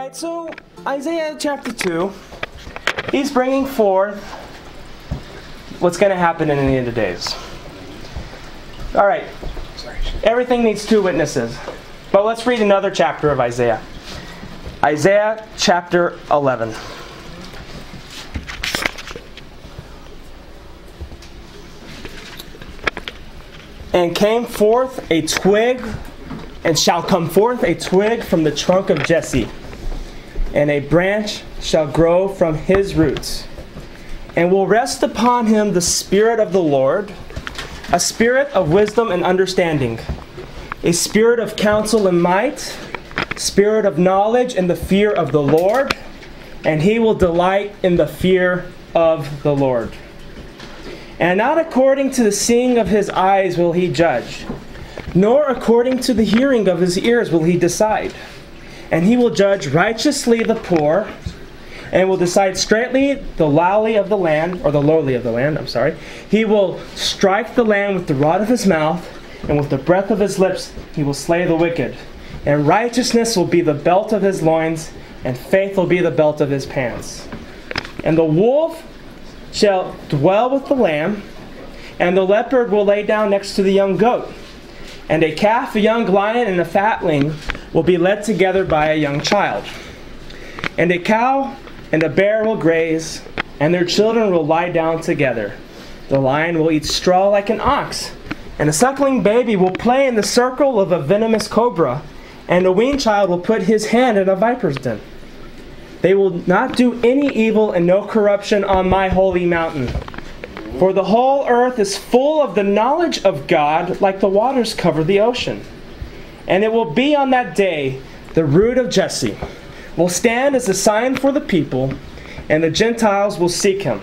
Alright, so Isaiah chapter 2, he's bringing forth what's going to happen in the end of days. Alright, everything needs two witnesses. But let's read another chapter of Isaiah. Isaiah chapter 11. And came forth a twig, and shall come forth a twig from the trunk of Jesse, and a branch shall grow from his roots. And will rest upon him the Spirit of the Lord, a spirit of wisdom and understanding, a spirit of counsel and might, spirit of knowledge and the fear of the Lord, and he will delight in the fear of the Lord. And not according to the seeing of his eyes will he judge, nor according to the hearing of his ears will he decide. And he will judge righteously the poor, and will decide straightly the lowly of the land, or the lowly of the land, I'm sorry. He will strike the land with the rod of his mouth, and with the breath of his lips he will slay the wicked. And righteousness will be the belt of his loins, and faith will be the belt of his pants. And the wolf shall dwell with the lamb, and the leopard will lay down next to the young goat. And a calf, a young lion, and a fatling will be led together by a young child. And a cow and a bear will graze, and their children will lie down together. The lion will eat straw like an ox, and a suckling baby will play in the circle of a venomous cobra, and a weaned child will put his hand in a viper's den. They will not do any evil and no corruption on my holy mountain. For the whole earth is full of the knowledge of God, like the waters cover the ocean. And it will be on that day, the root of Jesse will stand as a sign for the people, and the Gentiles will seek him,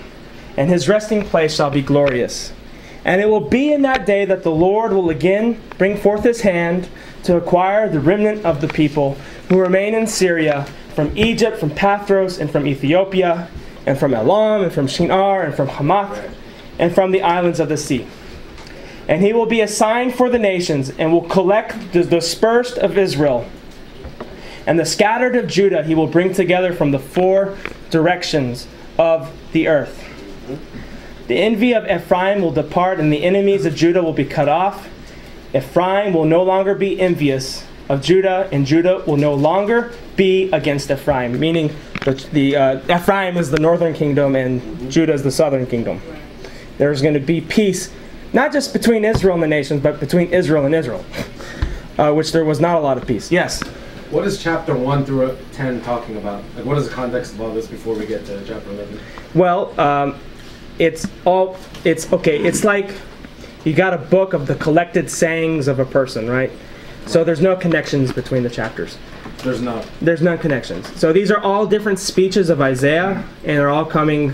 and his resting place shall be glorious. And it will be in that day that the Lord will again bring forth his hand to acquire the remnant of the people who remain in Syria, from Egypt, from Pathros, and from Ethiopia, and from Elam, and from Shinar, and from Hamath, and from the islands of the sea. And he will be a sign for the nations, and will collect the dispersed of Israel. And the scattered of Judah he will bring together from the four directions of the earth. The envy of Ephraim will depart, and the enemies of Judah will be cut off. Ephraim will no longer be envious of Judah, and Judah will no longer be against Ephraim. Meaning, Ephraim is the northern kingdom, and Judah is the southern kingdom. There's going to be peace, not just between Israel and the nations, but between Israel and Israel, which there was not a lot of peace. Yes? What is chapter 1 through 10 talking about? Like, what is the context of all this before we get to chapter 11? Well, it's okay. It's like you got a book of the collected sayings of a person, right? So there's no connections between the chapters. There's none. There's no connections. So these are all different speeches of Isaiah, and they're all coming.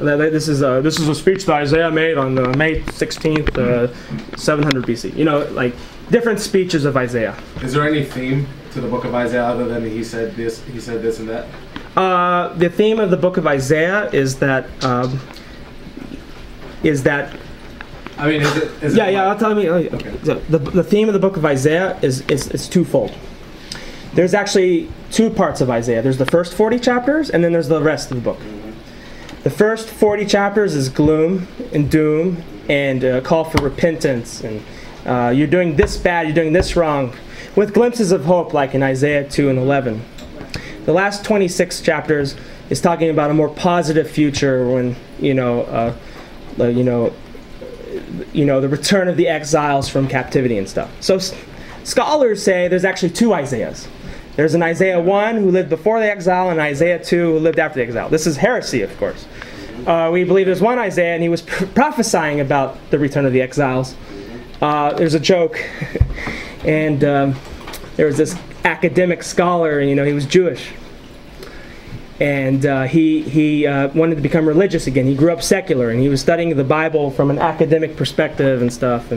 This is a speech that Isaiah made on May 16th, 700 BC. You know, like different speeches of Isaiah. Is there any theme to the book of Isaiah other than he said this, and that? The theme of the book of Isaiah is that. I mean, is it I'll tell you. Okay. The theme of the book of Isaiah is twofold. There's actually two parts of Isaiah. There's the first 40 chapters, and then there's the rest of the book. The first 40 chapters is gloom and doom and call for repentance. And you're doing this bad, you're doing this wrong, with glimpses of hope like in Isaiah 2 and 11. The last 26 chapters is talking about a more positive future when, the return of the exiles from captivity and stuff. So scholars say there's actually two Isaiahs. There's an Isaiah 1 who lived before the exile, and Isaiah 2 who lived after the exile. This is heresy, of course. We believe there's one Isaiah, and he was prophesying about the return of the exiles. There's a joke, and there was this academic scholar, and he was Jewish. And he wanted to become religious again. He grew up secular, and he was studying the Bible from an academic perspective and stuff.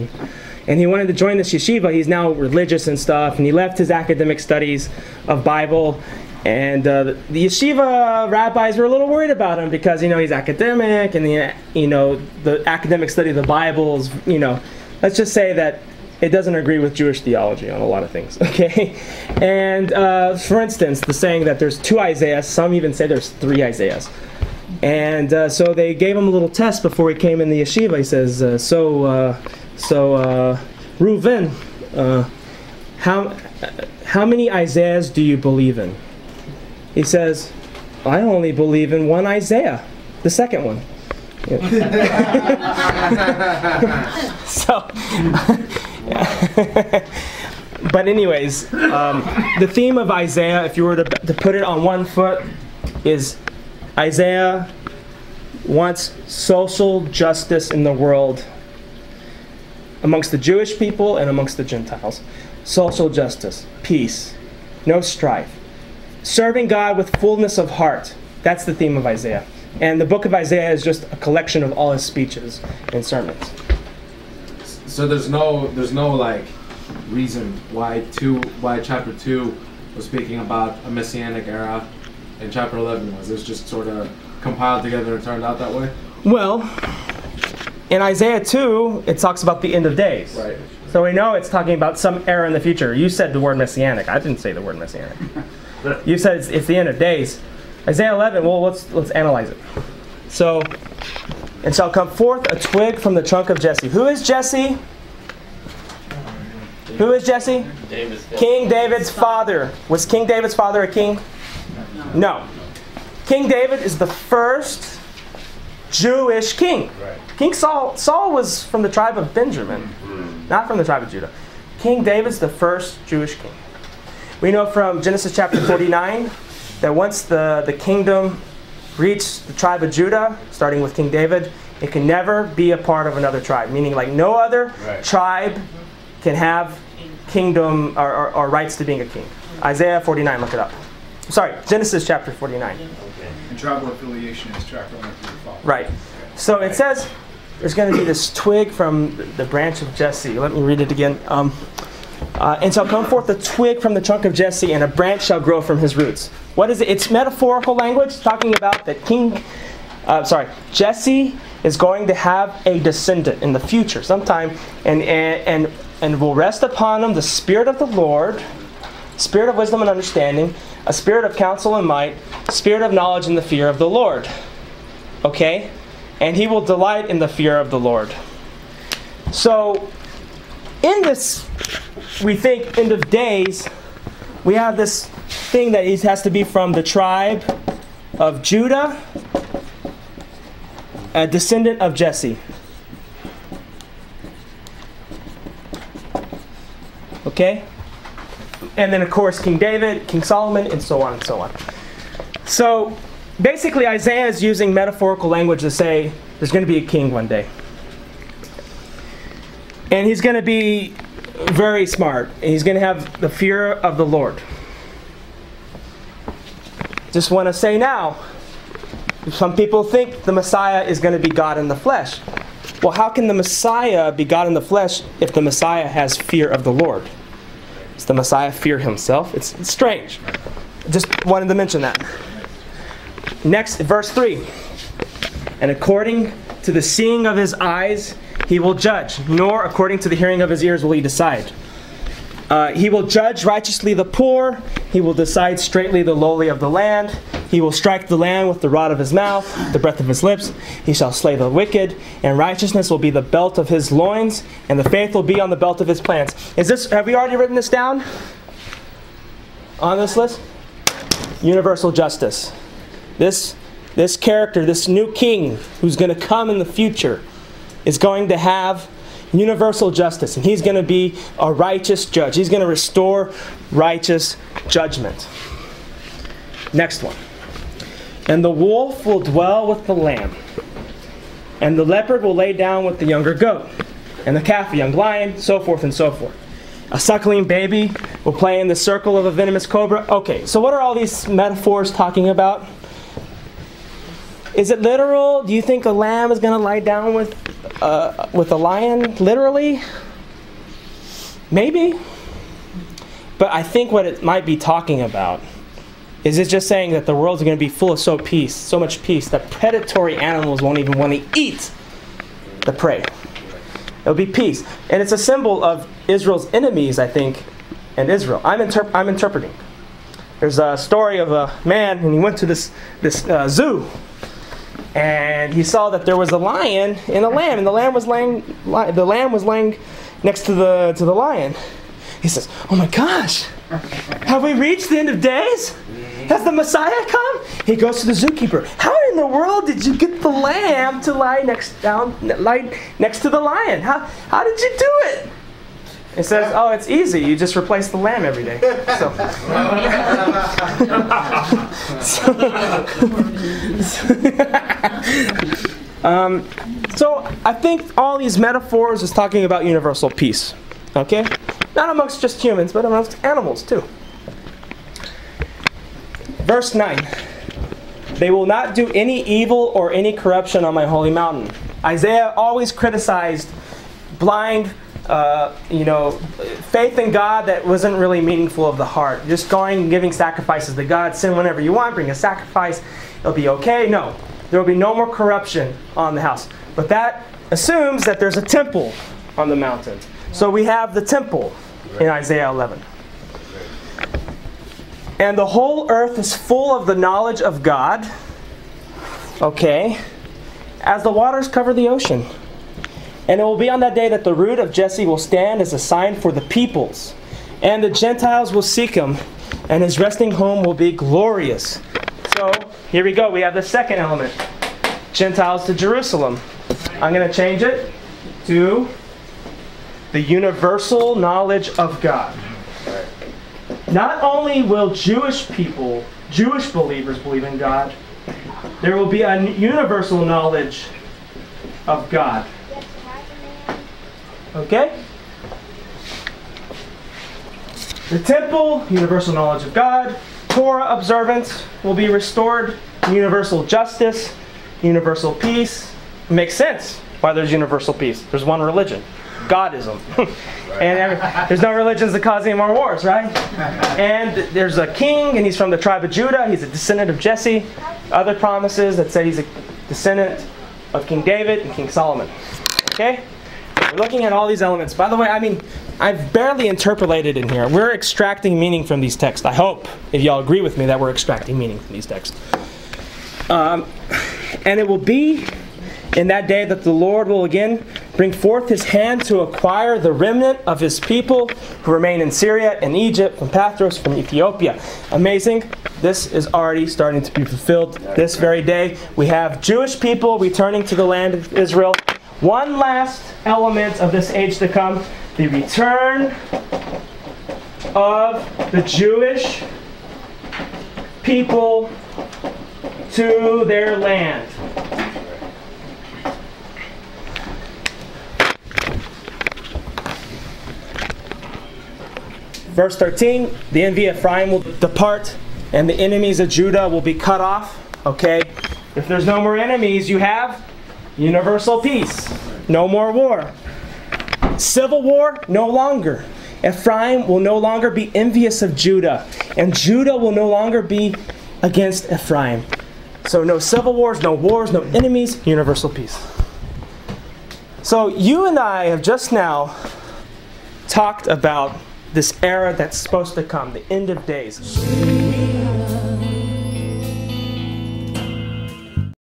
And he wanted to join this yeshiva. He's now religious and stuff, and he left his academic studies of Bible. And the yeshiva rabbis were a little worried about him because he's academic, and the academic study of the Bible is let's just say that it doesn't agree with Jewish theology on a lot of things, okay? And for instance, the saying that there's 2 Isaiahs, some even say there's 3 Isaiahs. And so they gave him a little test before he came in the yeshiva. He says, Reuven, how many Isaiahs do you believe in? He says, I only believe in 1 Isaiah, the second one. So, but anyways, the theme of Isaiah, if you were to put it on one foot, is Isaiah wants social justice in the world amongst the Jewish people and amongst the Gentiles. Social justice, peace, no strife. Serving God with fullness of heart. That's the theme of Isaiah. And the book of Isaiah is just a collection of all his speeches and sermons. So there's no like reason why chapter 2 was speaking about a Messianic era and chapter 11 was. It was just sort of compiled together and turned out that way? Well, in Isaiah 2, it talks about the end of days. Right. So we know it's talking about some era in the future. You said the word Messianic. I didn't say the word Messianic. You said it's the end of days. Isaiah 11, well, let's analyze it. So, and shall come forth a twig from the trunk of Jesse. Who is Jesse? Who is Jesse? King David's father. Was King David's father a king? No. King David is the first Jewish king. Right. King Saul was from the tribe of Benjamin, not from the tribe of Judah. King David's the first Jewish king. We know from Genesis chapter 49 that once the kingdom reached the tribe of Judah, starting with King David, it can never be a part of another tribe. Meaning like no other tribe can have kingdom or rights to being a king. Isaiah 49, look it up. Sorry, Genesis chapter 49. And tribal affiliation is tracked only through the father. Right. So it says there's going to be this twig from the branch of Jesse. Let me read it again. And shall come forth a twig from the trunk of Jesse, and a branch shall grow from his roots. What is it? It's metaphorical language talking about that Jesse is going to have a descendant in the future sometime, and will rest upon him the Spirit of the Lord, Spirit of wisdom and understanding, a spirit of counsel and might, spirit of knowledge and the fear of the Lord. Okay? And he will delight in the fear of the Lord. So, in this, we think, end of days, we have this thing that he has to be from the tribe of Judah, a descendant of Jesse. Okay? And then, of course, King David, King Solomon, and so on and so on. So, basically, Isaiah is using metaphorical language to say there's going to be a king one day. And he's going to be very smart. And he's going to have the fear of the Lord. Just want to say now, some people think the Messiah is going to be God in the flesh. Well, how can the Messiah be God in the flesh if the Messiah has fear of the Lord? Does the Messiah fear himself? It's strange. Just wanted to mention that. Next, verse 3. And according to the seeing of his eyes, he will judge, nor according to the hearing of his ears will he decide. He will judge righteously the poor. He will decide straightly the lowly of the land. He will strike the land with the rod of his mouth, the breath of his lips. He shall slay the wicked, and righteousness will be the belt of his loins, and the faith will be on the belt of his plans. Have we already written this down on this list? Universal justice. This character, this new king who's going to come in the future, is going to have universal justice, and he's going to be a righteous judge. He's going to restore righteous judgment. Next one. And the wolf will dwell with the lamb, and the leopard will lay down with the younger goat, and the calf a young lion, so forth and so forth. A suckling baby will play in the circle of a venomous cobra. Okay, so what are all these metaphors talking about? Is it literal? Do you think a lamb is going to lie down with a lion? Literally? Maybe. But I think what it might be talking about is it's just saying that the world's going to be full of so much peace, that predatory animals won't even want to eat the prey. It'll be peace. And it's a symbol of Israel's enemies, I think, and Israel. I'm interpreting. There's a story of a man, and he went to this zoo, and he saw that there was a lion and a lamb, and the lamb was laying next to the lion. He says, "Oh my gosh, have we reached the end of days? Has the Messiah come?" He goes to the zookeeper. "How in the world did you get the lamb to lie next to the lion? How did you do it?" It says, "Oh, it's easy. You just replace the lamb every day." So I think all these metaphors is talking about universal peace. Okay? Not amongst just humans, but amongst animals too. Verse 9. They will not do any evil or any corruption on my holy mountain. Isaiah always criticized blind faith in God that wasn't really meaningful of the heart. Just going and giving sacrifices to God. Sin whenever you want, bring a sacrifice, it'll be okay. No, there will be no more corruption on the house. But that assumes that there's a temple on the mountain. So we have the temple in Isaiah 11. And the whole earth is full of the knowledge of God. Okay. As the waters cover the ocean. And it will be on that day that the root of Jesse will stand as a sign for the peoples. And the Gentiles will seek him. And his resting home will be glorious. So, here we go. We have the second element. Gentiles to Jerusalem. I'm going to change it to the universal knowledge of God. Not only will Jewish believers believe in God, there will be a universal knowledge of God. Okay? The temple, universal knowledge of God. Torah observance will be restored. Universal justice, universal peace. It makes sense why there's universal peace. There's one religion. Godism. And there's no religions that cause any more wars, right? And there's a king, and he's from the tribe of Judah. He's a descendant of Jesse. Other promises that say he's a descendant of King David and King Solomon. Okay? We're looking at all these elements. By the way, I've barely interpolated in here. We're extracting meaning from these texts. I hope, if y'all agree with me, that we're extracting meaning from these texts. And it will be in that day that the Lord will again bring forth his hand to acquire the remnant of his people who remain in Syria and Egypt, from Pathros, from Ethiopia. Amazing. This is already starting to be fulfilled this very day. We have Jewish people returning to the land of Israel. One last element of this age to come, the return of the Jewish people to their land. Verse 13, the envy of Ephraim will depart, and the enemies of Judah will be cut off. Okay? If there's no more enemies, you have universal peace. No more war. Civil war, no longer. Ephraim will no longer be envious of Judah, and Judah will no longer be against Ephraim. So no civil wars, no enemies, universal peace. So you and I have just now talked about this era that's supposed to come, the end of days.